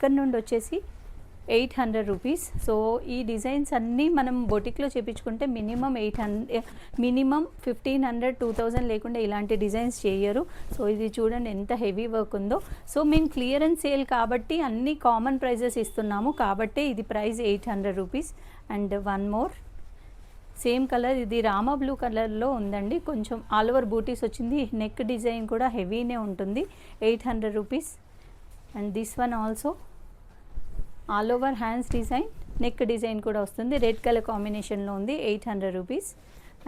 ఇక్కడ నుండి వచ్చేసి 800 రూపీస్. సో ఈ డిజైన్స్ అన్నీ మనం బొటిక్లో చేయించుకుంటే మినిమం 1500 2000 లేకుండా ఇలాంటి డిజైన్స్ చేయరు. సో ఇది చూడండి ఎంత హెవీ వర్క్ ఉందో. సో మేము క్లియరెన్స్ సేల్ కాబట్టి అన్ని కామన్ ప్రైజెస్ ఇస్తున్నాము కాబట్టి ఇది price 800 rupees. And one more same colour, ఇది రామా బ్లూ కలర్లో ఉందండి. కొంచెం ఆల్ ఓవర్ బూటీస్ వచ్చింది. నెక్ డిజైన్ కూడా హెవీనే ఉంటుంది. 800 rupees. And this one also all over hands design, neck design కూడా వస్తుంది. రెడ్ కలర్ కాంబినేషన్లో ఉంది. 800 రూపీస్.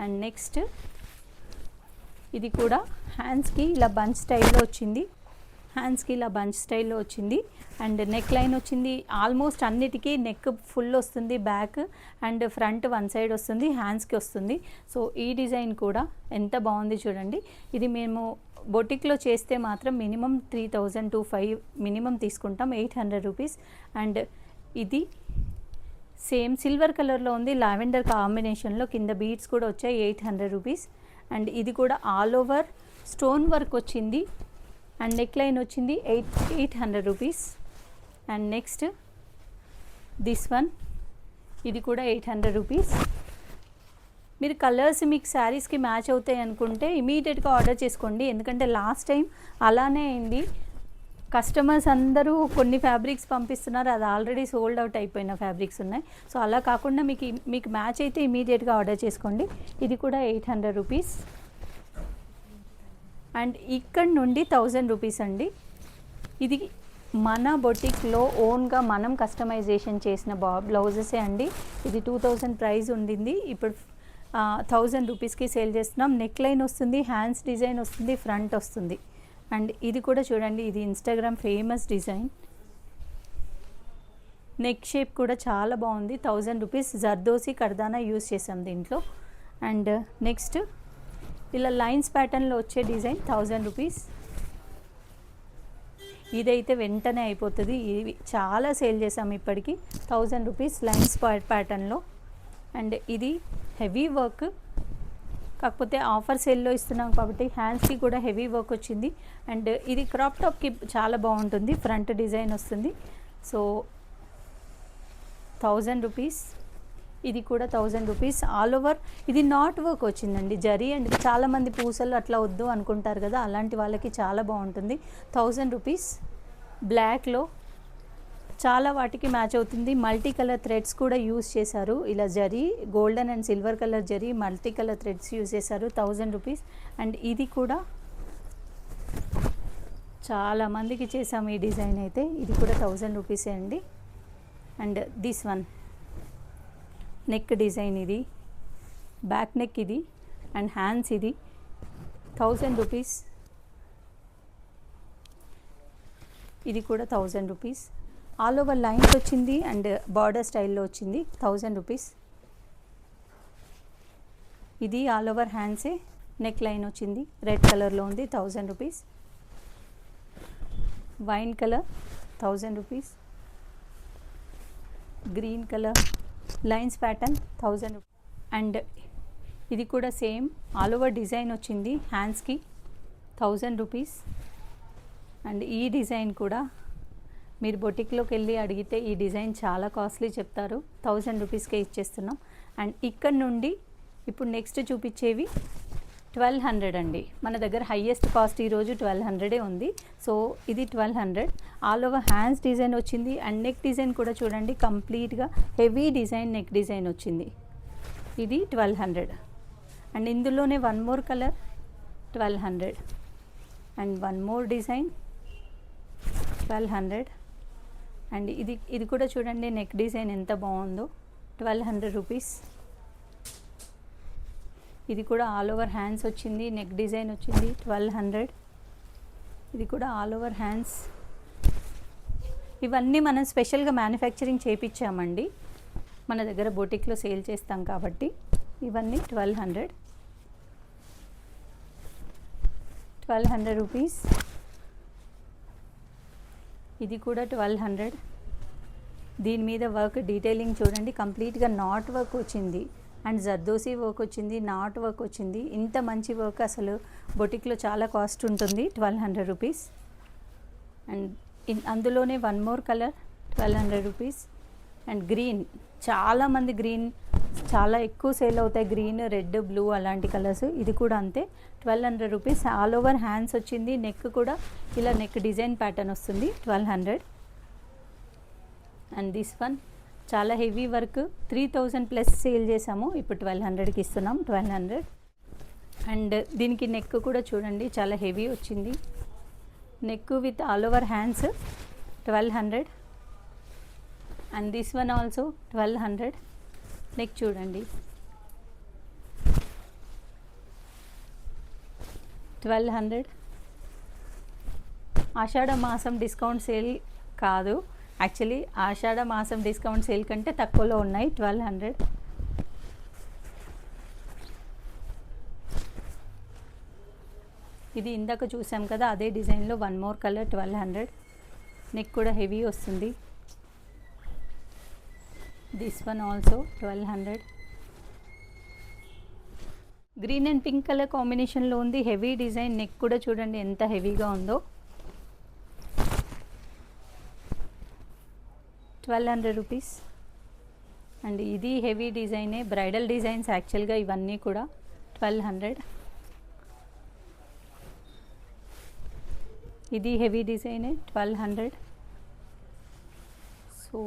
అండ్ నెక్స్ట్ ఇది కూడా హ్యాండ్స్కి ఇలా బంచ్ స్టైల్లో వచ్చింది. హ్యాండ్స్కి ఇలా బంచ్ స్టైల్లో వచ్చింది. అండ్ నెక్ లైన్ వచ్చింది. ఆల్మోస్ట్ అన్నిటికీ నెక్ ఫుల్ వస్తుంది, back and front one side వస్తుంది, హ్యాండ్స్కి వస్తుంది. సో ఈ డిజైన్ కూడా ఎంత బాగుంది చూడండి. ఇది మేము బొటిక్లో చేస్తే మాత్రం మినిమం 3000 to 5 మినిమం తీసుకుంటాం. 800 రూపీస్. అండ్ ఇది సేమ్ సిల్వర్ కలర్లో ఉంది, లావెండర్ కాంబినేషన్లో, కింద బీడ్స్ కూడా వచ్చాయి. 800 రూపీస్. అండ్ ఇది కూడా ఆల్ ఓవర్ స్టోన్ వర్క్ వచ్చింది అండ్ నెక్ లైన్ వచ్చింది. 800 rupees. And next this one, ఇది కూడా 800 రూపీస్. మీరు కలర్స్ మీకు శారీస్కి మ్యాచ్ అవుతాయి అనుకుంటే ఇమీడియట్గా ఆర్డర్ చేసుకోండి. ఎందుకంటే లాస్ట్ టైం అలానే అయింది. కస్టమర్స్ అందరూ కొన్ని ఫ్యాబ్రిక్స్ పంపిస్తున్నారు, అది ఆల్రెడీ సోల్డ్ అవుట్ అయిపోయిన ఫ్యాబ్రిక్స్ ఉన్నాయి. సో అలా కాకుండా మీకు మ్యాచ్ అయితే ఇమీడియట్గా ఆర్డర్ చేసుకోండి. ఇది కూడా 800 రూపీస్. అండ్ ఇక్కడ నుండి 1000 రూపీస్ అండి. ఇది మన బొటిక్లో ఓన్గా మనం కస్టమైజేషన్ చేసిన బ్లౌజెసే అండి. ఇది 2000 ప్రైస్ ఉండింది, ఇప్పుడు 1000 రూపీస్కి సేల్ చేస్తున్నాం. నెక్ లైన్ వస్తుంది, హ్యాండ్స్ డిజైన్ వస్తుంది, ఫ్రంట్ వస్తుంది. అండ్ ఇది కూడా చూడండి, ఇది Instagram famous design. Neck shape కూడా చాలా బాగుంది. 1000 రూపీస్. జర్దోసి కర్దానా యూస్ చేసాం దీంట్లో. అండ్ నెక్స్ట్ ఇలా లైన్స్ ప్యాటర్న్లో వచ్చే డిజైన్ 1000 రూపీస్. ఇదైతే వెంటనే అయిపోతుంది, ఇవి చాలా సేల్ చేసాం ఇప్పటికీ. 1000 రూపీస్ లైన్స్ ప్యాటర్న్లో. అండ్ ఇది హెవీ వర్క్, కాకపోతే ఆఫర్ సేల్లో ఇస్తున్నాం కాబట్టి హ్యాండ్స్కి కూడా హెవీ వర్క్ వచ్చింది. అండ్ ఇది క్రాప్ టాప్కి చాలా బాగుంటుంది, ఫ్రంట్ డిజైన్ వస్తుంది. So 1000 rupees. ఇది కూడా 1000 రూపీస్. ఆల్ ఓవర్ ఇది నాట్ వర్క్ వచ్చిందండి, జరీ. అండ్ చాలామంది పూసలు అట్లా వద్దు అనుకుంటారు కదా, అలాంటి వాళ్ళకి చాలా బాగుంటుంది. 1000 రూపీస్. బ్లాక్లో చాలా వాటికి మ్యాచ్ అవుతుంది. మల్టీ కలర్ థ్రెడ్స్ కూడా యూస్ చేశారు. ఇలా zari, golden and silver colour zari, multi colour threads use చేశారు. 1000 రూపీస్. అండ్ ఇది కూడా చాలా మందికి చేసాము ఈ డిజైన్ అయితే. ఇది కూడా 1000 రూపీసే అండి. And this one neck design, ఇది బ్యాక్ నెక్, ఇది అండ్ హ్యాండ్స్, ఇది 1000 రూపీస్. ఇది కూడా 1000 రూపీస్. ఆల్ ఓవర్ లైన్స్ వచ్చింది అండ్ బార్డర్ స్టైల్లో వచ్చింది. 1000 రూపీస్. ఇది ఆల్ ఓవర్ హ్యాండ్సే, నెక్ లైన్ వచ్చింది, రెడ్ కలర్లో ఉంది. 1000 rupees. Wine colour 1000 rupees. Green colour lines pattern 1000 rupees. And ఇది కూడా సేమ్ ఆల్ ఓవర్ డిజైన్ వచ్చింది హ్యాండ్స్కి. 1000 రూపీస్. అండ్ ఈ డిజైన్ కూడా మీరు బొటిక్లోకి వెళ్ళి అడిగితే ఈ డిజైన్ చాలా కాస్ట్లీ చెప్తారు. 1000 రూపీస్కే ఇచ్చేస్తున్నాం. అండ్ ఇక్కడ నుండి ఇప్పుడు నెక్స్ట్ చూపించేవి 1200 అండి. మన దగ్గర హైయెస్ట్ కాస్ట్ ఈరోజు 1200 ఉంది. సో ఇది 1200. ఆల్ ఓవర్ హ్యాండ్స్ డిజైన్ వచ్చింది అండ్ నెక్ డిజైన్ కూడా చూడండి, కంప్లీట్గా హెవీ డిజైన్, నెక్ డిజైన్ వచ్చింది. ఇది 1200. అండ్ ఇందులోనే one more colour 1200. And one more design 1200. And ఇది కూడా చూడండి, నెక్ డిజైన్ ఎంత బాగుందో. 1200 రూపీస్. ఇది కూడా ఆల్ ఓవర్ హ్యాండ్స్ వచ్చింది, నెక్ డిజైన్ వచ్చింది. 1200. ఇది కూడా ఆల్ ఓవర్ హ్యాండ్స్. ఇవన్నీ మనం స్పెషల్గా మ్యానుఫ్యాక్చరింగ్ చేయించామండి, మన దగ్గర బొటిక్లో సేల్ చేస్తాం కాబట్టి. ఇవన్నీ 1200. 1200 రూపీస్. ఇది కూడా 1200. దీని మీద వర్క్ డీటెయిలింగ్ చూడండి, కంప్లీట్గా నాట్ వర్క్ వచ్చింది అండ్ జర్దోసి వర్క్ వచ్చింది, నాట్ వర్క్ వచ్చింది. ఇంత మంచి వర్క్ అసలు బొటిక్లో చాలా కాస్ట్ ఉంటుంది. 1200 రూపీస్. అండ్ అందులోనే one more colour 1200 rupees. And green, చాలామంది గ్రీన్ చాలా ఎక్కువ సేల్ అవుతాయి, గ్రీన్, రెడ్, బ్లూ అలాంటి కలర్స్. ఇది కూడా అంతే 1200 రూపీస్. ఆల్ ఓవర్ హ్యాండ్స్ వచ్చింది, నెక్ కూడా ఇలా నెక్ డిజైన్ ప్యాటర్న్ వస్తుంది 1200. అండ్ దిస్ వన్ చాలా హెవీ వర్క్, 3000 ప్లస్ సేల్ చేసాము, ఇప్పుడు 1200కి ఇస్తున్నాం. 1200. అండ్ దీనికి నెక్ కూడా చూడండి చాలా హెవీ వచ్చింది, neck with all over hands 1200. And this one also 1200. Neck చూడండి 1200. ఆషాఢ మాసం డిస్కౌంట్ సేల్ కాదు, యాక్చువల్లీ ఆషాఢ మాసం డిస్కౌంట్ సేల్ కంటే తక్కువలో ఉన్నాయి 1200. ఇది ఇందాక చూసాం కదా అదే డిజైన్లో వన్ మోర్ కలర్ 1200. నెక్ కూడా హెవీ వస్తుంది. This one also 1200. Green and pink colour కాంబినేషన్లో ఉంది, హెవీ డిజైన్. నెక్ కూడా చూడండి ఎంత హెవీగా ఉందో. 1200 రూపీస్. అండ్ ఇది హెవీ డిజైనే, బ్రైడల్ డిజైన్స్ యాక్చువల్గా ఇవన్నీ కూడా 1200. ఇది హెవీ డిజైనే 1200. సో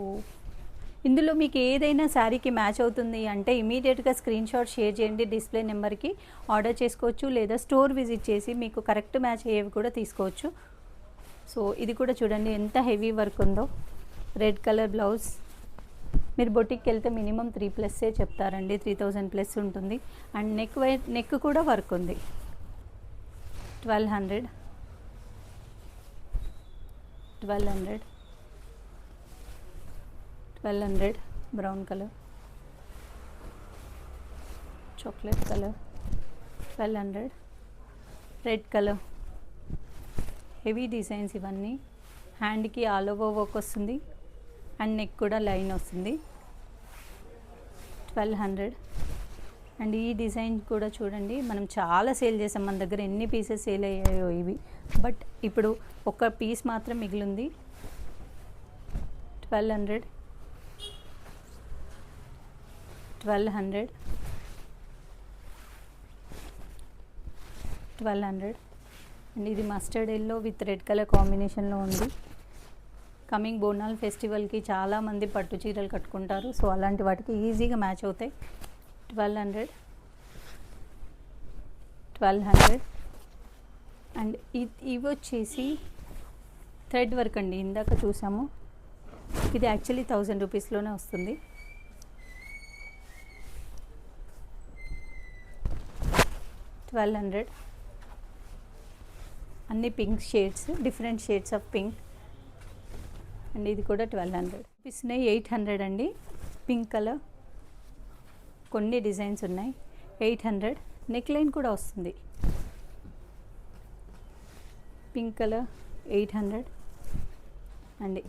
ఇందులో మీకు ఏదైనా శారీకి మ్యాచ్ అవుతుంది అంటే ఇమీడియట్గా స్క్రీన్ షాట్ షేర్ చేయండి, డిస్ప్లే నెంబర్కి ఆర్డర్ చేసుకోవచ్చు, లేదా స్టోర్ విజిట్ చేసి మీకు కరెక్ట్ మ్యాచ్ అయ్యేవి కూడా తీసుకోవచ్చు. సో ఇది కూడా చూడండి ఎంత హెవీ వర్క్ ఉందో. Red colour blouse. మీరు బొటిక్కి వెళ్తే మినిమం 3+ చెప్తారండి, 3000 ప్లస్ ఉంటుంది. అండ్ నెక్ కూడా వర్క్ ఉంది 1200. 1200. 1200. Brown colour, chocolate colour 1200. Red colour, heavy designs ఇవన్నీ. హ్యాండ్కి ఆల్ ఓవర్ వర్క్ వస్తుంది అండ్ నెక్ కూడా లైన్ వస్తుంది 1200. అండ్ ఈ డిజైన్ కూడా చూడండి మనం చాలా సేల్ చేసాం, మన దగ్గర ఎన్ని పీసెస్ సేల్ అయ్యాయో ఇవి, బట్ ఇప్పుడు ఒక పీస్ మాత్రం మిగిలింది 1200. 1200. 1200. అండ్ ఇది mustard yellow with red colour కాంబినేషన్లో ఉంది. కమింగ్ బోనాల్ ఫెస్టివల్కి చాలామంది పట్టు చీరలు కట్టుకుంటారు, సో అలాంటి వాటికి ఈజీగా మ్యాచ్ అవుతాయి 1200. 1200. అండ్ ఇవి వచ్చేసి థ్రెడ్ వర్క్ అండి, ఇందాక చూసాము. ఇది యాక్చువల్లీ 1000 రూపీస్లోనే వస్తుంది. 1200. అన్ని pink shades, different shades of pink. And ఇది కూడా 1200 రూపీస్. 800 అండి, పింక్ కలర్. కొన్ని డిజైన్స్ ఉన్నాయి 800. నెక్ లైన్ కూడా వస్తుంది pink colour 800. And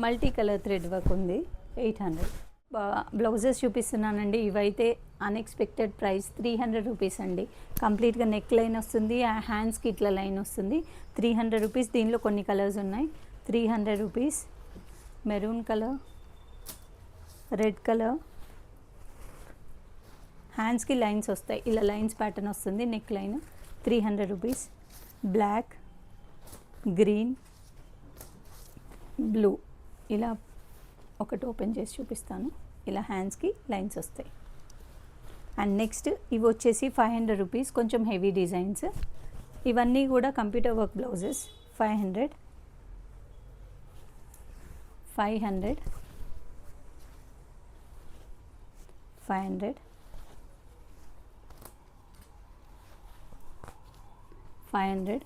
multi colour thread work ఉంది 800. బ్లౌజెస్ చూపిస్తున్నానండి, ఇవైతే అన్ఎక్స్పెక్టెడ్ ప్రైస్ 300 రూపీస్ అండి. కంప్లీట్గా నెక్ లైన్ వస్తుంది, హ్యాండ్స్కి ఇట్లా లైన్ వస్తుంది 300 రూపీస్. దీనిలో కొన్ని కలర్స్ ఉన్నాయి 300 rupees. Maroon colour, red colour, హ్యాండ్స్కి లైన్స్ వస్తాయి, ఇలా లైన్స్ ప్యాటర్న్ వస్తుంది, neck line 300 rupees. Black, green, blue, ఇలా ఒకటి ఓపెన్ చేసి చూపిస్తాను, ఇలా హ్యాండ్స్కి లైన్స్ వస్తాయి. అండ్ నెక్స్ట్ ఇవి వచ్చేసి 500 రూపీస్, కొంచెం హెవీ డిజైన్స్. ఇవన్నీ కూడా కంప్యూటర్ వర్క్ బ్లౌజెస్ 500. 500. 500. 500.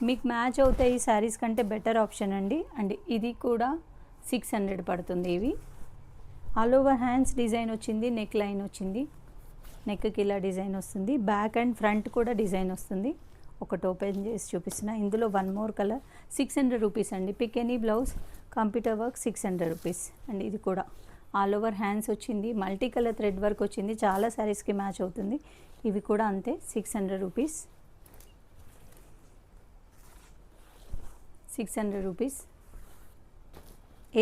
మీకు మ్యాచ్ అవుతాయి ఈ శారీస్ కంటే బెటర్ ఆప్షన్ అండి. అండ్ ఇది కూడా 600 పడుతుంది. ఇవి ఆల్ ఓవర్ హ్యాండ్స్ డిజైన్ వచ్చింది, నెక్ లైన్ వచ్చింది, నెక్కి ఇలా డిజైన్ వస్తుంది, బ్యాక్ అండ్ ఫ్రంట్ కూడా డిజైన్ వస్తుంది. ఒకటి ఓపెన్ చేసి చూపిస్తున్నా. ఇందులో వన్ మోర్ కలర్ 600 రూపీస్ అండి. Pick any blouse, computer work 600 rupees. And ఇది కూడా ఆల్ ఓవర్ హ్యాండ్స్ వచ్చింది, మల్టీ కలర్ థ్రెడ్ వర్క్ వచ్చింది, చాలా శారీస్కి మ్యాచ్ అవుతుంది. ఇవి కూడా అంతే 600 రూపీస్. 600 రూపీస్.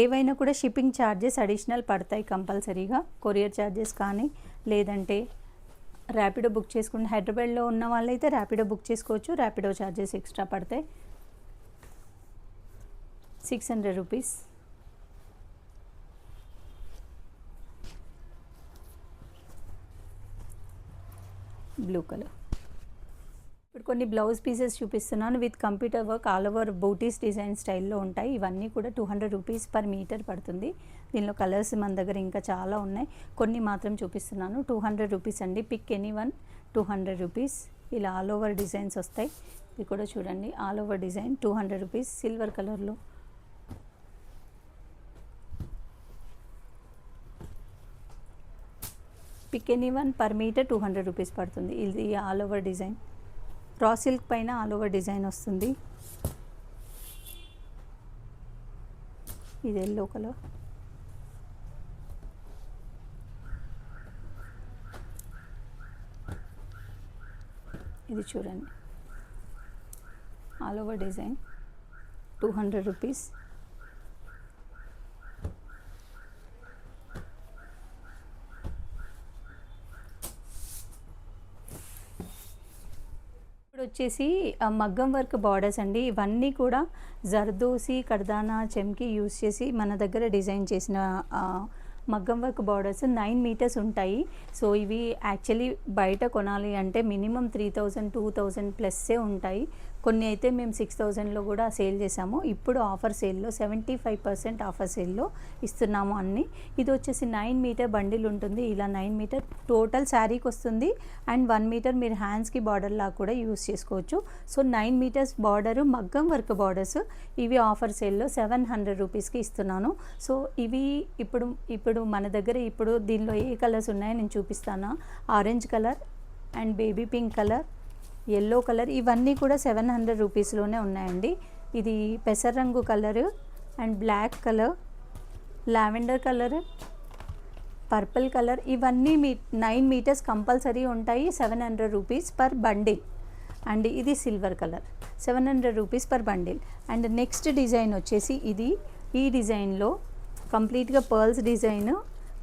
ఏవైనా కూడా షిప్పింగ్ ఛార్జెస్ అడిషనల్ పడతాయి కంపల్సరీగా, కొరియర్ ఛార్జెస్ కానీ లేదంటే ర్యాపిడో బుక్ చేసుకుని హైదరాబాద్లో ఉన్న వాళ్ళైతే ర్యాపిడో బుక్ చేసుకోవచ్చు, ర్యాపిడో ఛార్జెస్ ఎక్స్ట్రా పడతాయి. 600 రూపీస్. Blue colour. ఇప్పుడు కొన్ని బ్లౌజ్ పీసెస్ చూపిస్తున్నాను with computer work all over బూటీస్ డిజైన్ స్టైల్లో ఉంటాయి. ఇవన్నీ కూడా 200 రూపీస్ పర్ మీటర్ పడుతుంది. దీనిలో కలర్స్ మన దగ్గర ఇంకా చాలా ఉన్నాయి, కొన్ని మాత్రం చూపిస్తున్నాను. 200 రూపీస్ అండి. Pick any one. 200 రూపీస్. ఇలా ఆల్ ఓవర్ డిజైన్స్ వస్తాయి. ఇది కూడా చూడండి, all over design 200 rupees. Silver కలర్లో. Pick any one per metre 200 rupees పడుతుంది. ఇది all over design, raw silk పైన ఆల్ ఓవర్ డిజైన్ వస్తుంది. ఇది ఎల్లో కలర్. ఇది చూడండి, ఆల్ ఓవర్ డిజైన్ 200 రూపీస్. ఇప్పుడు వచ్చేసి మగ్గం వర్క్ బార్డర్స్ అండి. ఇవన్నీ కూడా జర్దోసి, కర్దానా, చెమ్కి యూస్ చేసి మన దగ్గర డిజైన్ చేసిన మగ్గం వర్క్ బార్డర్స్ 9 మీటర్స్ ఉంటాయి. సో ఇవి యాక్చువల్లీ బయట కొనాలి అంటే మినిమం 3000 2000 ప్లస్సే ఉంటాయి. కొన్ని అయితే మేము 6000లో కూడా సేల్ చేసాము. ఇప్పుడు ఆఫర్ సేల్లో 75% ఆఫర్ సేల్లో ఇస్తున్నాము అన్నీ. ఇది వచ్చేసి 9 మీటర్ బండిల్ ఉంటుంది. ఇలా 9 మీటర్ టోటల్ శారీకి వస్తుంది. అండ్ 1 మీటర్ మీరు హ్యాండ్స్కి బార్డర్ లాగా కూడా యూస్ చేసుకోవచ్చు. సో 9 మీటర్స్ బార్డరు మగ్గం వర్క్ బార్డర్స్. ఇవి ఆఫర్ సేల్లో 700 రూపీస్కి ఇస్తున్నాను. సో ఇవి ఇప్పుడు మన దగ్గర ఇప్పుడు దీనిలో ఏ కలర్స్ ఉన్నాయో నేను చూపిస్తాను. Orange colour and baby pink colour, yellow colour, ఇవన్నీ కూడా 700 రూపీస్లోనే ఉన్నాయండి. ఇది పెసర రంగు colour and black colour, lavender colour, purple colour, ఇవన్నీ 9 మీటర్స్ కంపల్సరీ ఉంటాయి. 700 రూపీస్ పర్ బండిల్. అండ్ ఇది silver colour, 700 rupees per bundle. And next design వచ్చేసి ఇది. ఈ డిజైన్లో కంప్లీట్గా పర్ల్స్ డిజైన్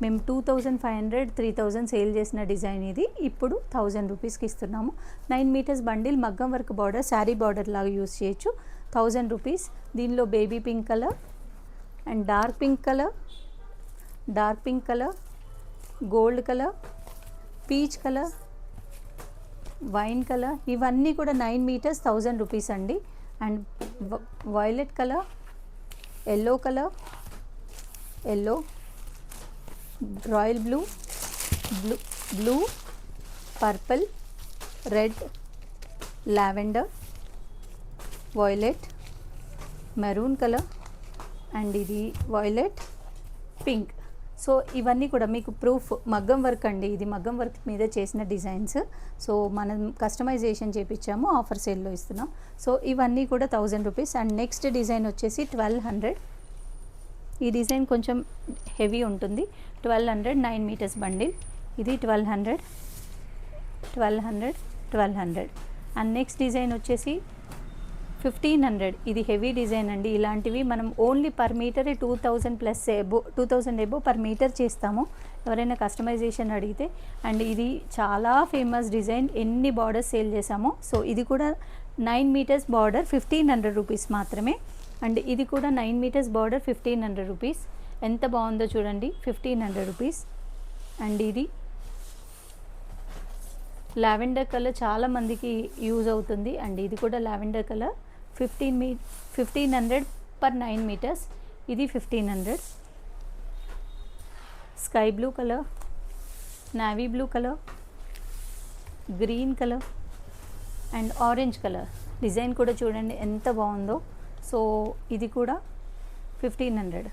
మేము 2500 3000 సేల్ చేసిన డిజైన్ ఇది. ఇప్పుడు 1000 రూపీస్కి ఇస్తున్నాము. 9 మీటర్స్ బండిల్, మగ్గం వర్క్ బార్డర్, శారీ బార్డర్ లాగా యూస్ చేయొచ్చు. 1000 రూపీస్. దీనిలో baby pink colour and dark pink colour, gold colour, peach colour, wine colour, ఇవన్నీ కూడా 9 మీటర్స్ 1000 రూపీస్ అండి. And violet colour, yellow colour, yellow, royal blue, purple, red, lavender, violet, maroon colour and ఇది violet, pink. So ఇవన్నీ కూడా మీకు proof మగ్గం work అండి. ఇది మగ్గం వర్క్ మీద చేసిన డిజైన్స్. సో మనం కస్టమైజేషన్ చేయించాము, ఆఫర్ సేల్లో ఇస్తున్నాం. సో ఇవన్నీ కూడా 1000 రూపీస్. అండ్ నెక్స్ట్ డిజైన్ వచ్చేసి 1200. ఈ డిజైన్ కొంచెం హెవీ ఉంటుంది. 1200 9 మీటర్స్ బండిల్. ఇది 1200. అండ్ నెక్స్ట్ డిజైన్ వచ్చేసి 1500. ఇది హెవీ డిజైన్ అండి. ఇలాంటివి మనం only per metre 2000 plus 2000 above per metre చేస్తాము ఎవరైనా కస్టమైజేషన్ అడిగితే. అండ్ ఇది చాలా ఫేమస్ డిజైన్, ఎన్ని బార్డర్స్ సేల్ చేసామో. సో ఇది కూడా 9 మీటర్స్ బార్డర్ 1500 రూపీస్ మాత్రమే. అండ్ ఇది కూడా 9 మీటర్స్ బార్డర్ 1500 రూపీస్. ఎంత బాగుందో చూడండి, 1500 రూపీస్. అండ్ ఇది లావెండర్ కలర్ చాలా మందికి యూజ్ అవుతుంది. అండ్ ఇది కూడా లావెండర్ కలర్ 1500 పర్ 9 మీటర్స్. ఇది 1500. Sky blue colour, navy blue colour, green colour and orange colour. Design కూడా చూడండి ఎంత బాగుందో. సో ఇది కూడా 1500.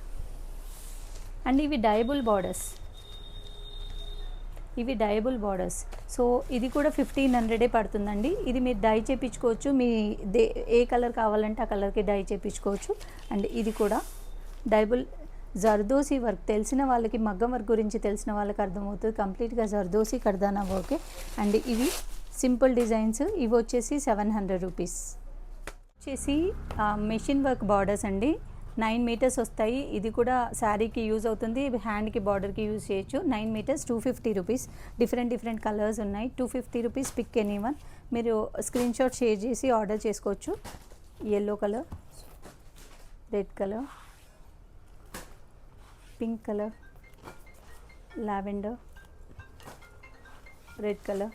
అండ్ ఇవి డయబుల్ బార్డర్స్. సో ఇది కూడా 1500 పడుతుందండి. ఇది మీరు డై చేయించుకోవచ్చు, మీ ఏ కలర్ కావాలంటే ఆ కలర్కి డై చేయించుకోవచ్చు. అండ్ ఇది కూడా డైబుల్ జర్దోసి వర్క్. తెలిసిన వాళ్ళకి మగ్గం వర్క్ గురించి తెలిసిన వాళ్ళకి అర్థమవుతుంది. కంప్లీట్గా జర్దోసి కర్దానా వర్కే. అండ్ ఇవి సింపుల్ డిజైన్స్. ఇవి వచ్చేసి 700 రూపీస్. వచ్చేసి మెషిన్ వర్క్ బార్డర్స్ అండి, 9 మీటర్స్ వస్తాయి. ఇది కూడా శారీకి యూజ్ అవుతుంది, హ్యాండ్కి బార్డర్కి యూజ్ చేయొచ్చు. 9 మీటర్స్ 250 రూపీస్. డిఫరెంట్ కలర్స్ ఉన్నాయి. 250 రూపీస్. Pick any one. మీరు స్క్రీన్ షాట్ షేర్ చేసి ఆర్డర్ చేసుకోవచ్చు. yellow colour, red colour, pink colour, lavender, red colour,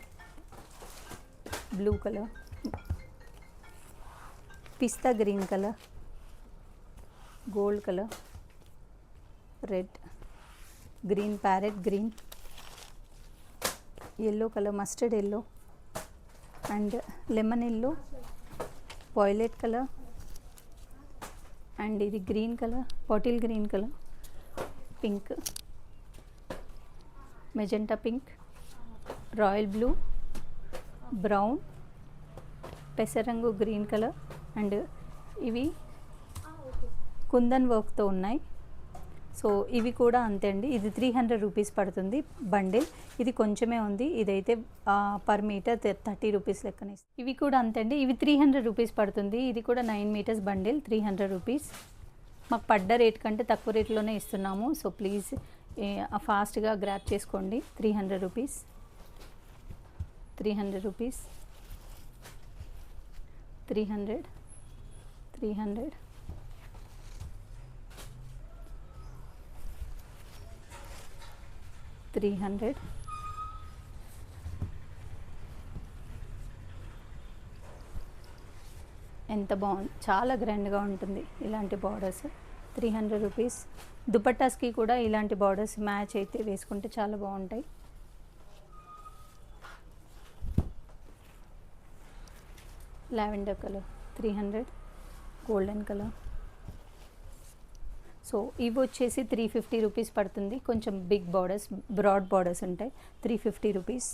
blue colour, pista green colour, gold colour, red, green parrot green, yellow colour, mustard yellow and lemon yellow, violet colour and ఇది green colour, bottle green colour, pink, magenta pink, royal blue, brown, పెసరంగు green colour and ఇవి కుందన్ వర్క్తో ఉన్నాయి. So ఇవి కూడా అంతే అండి. ఇది 300 రూపీస్ పడుతుంది బండిల్. ఇది కొంచెమే ఉంది, ఇదైతే పర్ మీటర్ 30 రూపీస్ లెక్కన ఇస్తుంది. ఇవి కూడా అంతే అండి, ఇవి 300 రూపీస్ పడుతుంది. ఇది కూడా 9 మీటర్స్ బండిల్, 300 రూపీస్. మాకు పడ్డ రేట్ కంటే తక్కువ రేట్లోనే ఇస్తున్నాము. సో ప్లీజ్ ఫాస్ట్గా గ్రాప్ చేసుకోండి. 300 రూపీస్, 300 రూపీస్, 300, 300, 300, ఎంత బాగుంది, చాలా గ్రాండ్గా ఉంటుంది ఇలాంటి బార్డర్స్. 300 రూపీస్. దుపట్టాస్కి కూడా ఇలాంటి బార్డర్స్ మ్యాచ్ అయితే వేసుకుంటే చాలా బాగుంటాయి. Lavender colour 300, golden colour. So ఇవి వచ్చేసి 350 రూపీస్ పడుతుంది. కొంచెం బిగ్ బార్డర్స్, బ్రాడ్ బార్డర్స్ ఉంటాయి. 350 రూపీస్.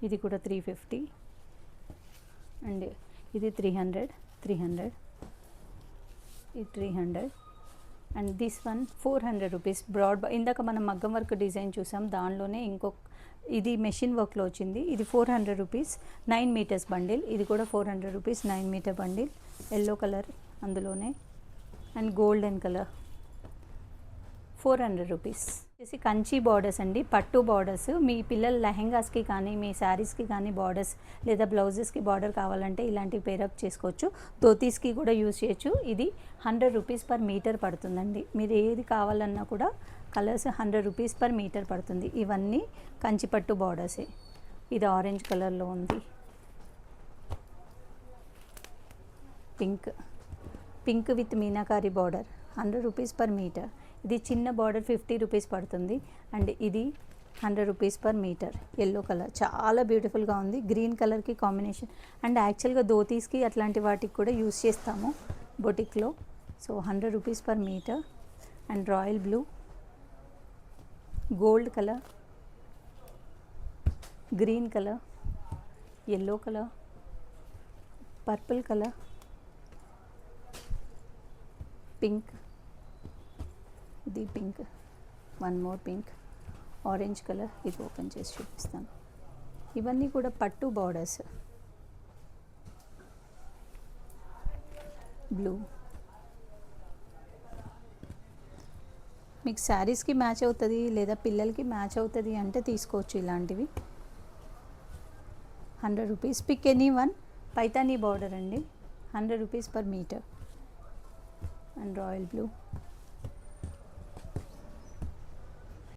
ఇది కూడా 350 అండ్ ఇది 300, 300, ఇది 300 and this one 400 rupees. Broad ఇందాక మనం మగ్గం వర్క్ డిజైన్ చూసాం, దానిలోనే ఇది మెషిన్ వర్క్లో వచ్చింది. ఇది 400 రూపీస్. 9 metres bundle. ఇది కూడా 400 rupees. 9 metre bundle. Yellow colour అందులోనే అండ్ గోల్డెన్ కలర్ 400 రూపీస్. వచ్చేసి కంచి బార్డర్స్ అండి, పట్టు బార్డర్స్. మీ పిల్లల లెహెంగాస్కి కానీ మీ శారీస్కి కానీ బార్డర్స్ లేదా బ్లౌజెస్కి బార్డర్ కావాలంటే ఇలాంటివి పేరప్ చేసుకోవచ్చు. ధోతీస్కి కూడా యూజ్ చేయొచ్చు. ఇది 100 రూపీస్ పర్ మీటర్ పడుతుందండి. మీరు ఏది కావాలన్నా కూడా కలర్స్ 100 రూపీస్ పర్ మీటర్ పడుతుంది. ఇవన్నీ కంచి పట్టు బార్డర్సే. ఇది ఆరెంజ్ కలర్లో ఉంది. Pink, pink with meenakari border 100 rupees per metre. ఇది చిన్న బార్డర్ 50 రూపీస్ పడుతుంది అండ్ ఇది 100 rupees per metre. Yellow colour చాలా బ్యూటిఫుల్గా ఉంది. గ్రీన్ కలర్కి కాంబినేషన్ అండ్ యాక్చువల్గా ధోతీస్కి అట్లాంటి వాటికి కూడా యూస్ చేస్తాము బొటిక్లో. So 100 rupees per metre and royal blue, gold colour, green colour, yellow colour, purple colour, pink, ఇది pink, one more pink, orange colour. ఇది ఓపెన్ చేసి చూపిస్తాను. ఇవన్నీ కూడా పట్టు బార్డర్స్. బ్లూ, మీకు శారీస్కి మ్యాచ్ అవుతుంది లేదా పిల్లలకి మ్యాచ్ అవుతుంది అంటే తీసుకోవచ్చు ఇలాంటివి. 100 rupees. Pick any one. Paithani border అండి, 100 rupees per metre and royal blue.